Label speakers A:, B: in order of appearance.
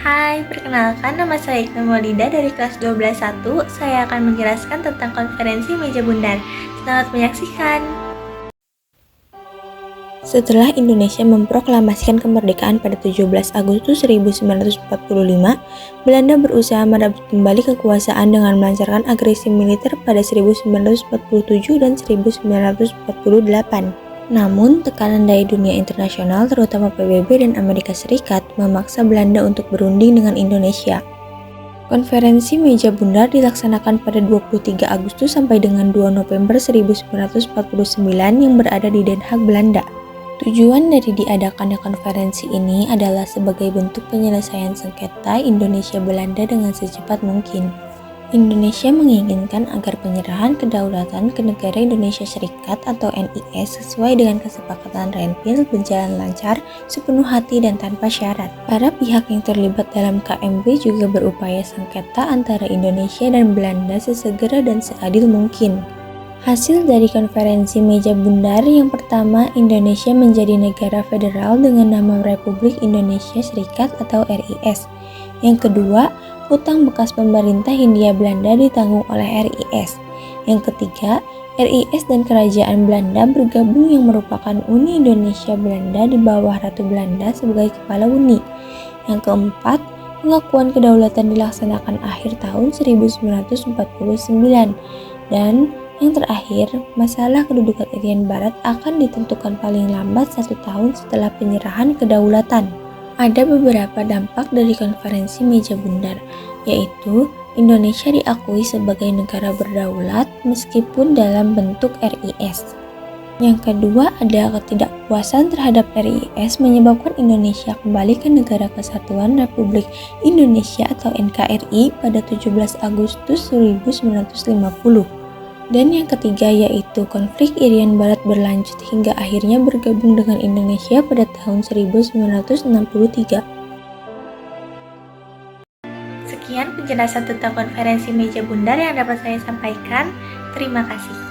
A: Hai, perkenalkan nama saya Iqnu Maulida dari kelas 12.1. Saya akan menjelaskan tentang konferensi meja bundar. Selamat menyaksikan.
B: Setelah Indonesia memproklamasikan kemerdekaan pada 17 Agustus 1945, Belanda berusaha merebut kembali kekuasaan dengan melancarkan agresi militer pada 1947 dan 1948. Namun, tekanan dari dunia internasional, terutama PBB dan Amerika Serikat, memaksa Belanda untuk berunding dengan Indonesia. Konferensi Meja Bundar dilaksanakan pada 23 Agustus sampai dengan 2 November 1949 yang berada di Den Haag, Belanda. Tujuan dari diadakannya konferensi ini adalah sebagai bentuk penyelesaian sengketa Indonesia-Belanda dengan secepat mungkin. Indonesia menginginkan agar penyerahan kedaulatan ke negara Indonesia Serikat atau NIS sesuai dengan kesepakatan Renville berjalan lancar, sepenuh hati dan tanpa syarat. Para pihak yang terlibat dalam KMB juga berupaya sengketa antara Indonesia dan Belanda sesegera dan seadil mungkin. Hasil dari konferensi Meja Bundar yang pertama, Indonesia menjadi negara federal dengan nama Republik Indonesia Serikat atau RIS. Yang kedua, hutang bekas pemerintah Hindia Belanda ditanggung oleh RIS. Yang ketiga, RIS dan Kerajaan Belanda bergabung yang merupakan Uni Indonesia Belanda di bawah Ratu Belanda sebagai kepala uni. Yang keempat, pengakuan kedaulatan dilaksanakan akhir tahun 1949. Dan yang terakhir, masalah kedudukan Irian Barat akan ditentukan paling lambat 1 tahun setelah penyerahan kedaulatan. Ada beberapa dampak dari konferensi Meja Bundar, yaitu Indonesia diakui sebagai negara berdaulat meskipun dalam bentuk RIS. Yang kedua, ada ketidakpuasan terhadap RIS menyebabkan Indonesia kembali ke Negara Kesatuan Republik Indonesia atau NKRI pada 17 Agustus 1950. Dan yang ketiga yaitu konflik Irian Barat berlanjut hingga akhirnya bergabung dengan Indonesia pada tahun 1963.
A: Sekian penjelasan tentang konferensi meja bundar yang dapat saya sampaikan. Terima kasih.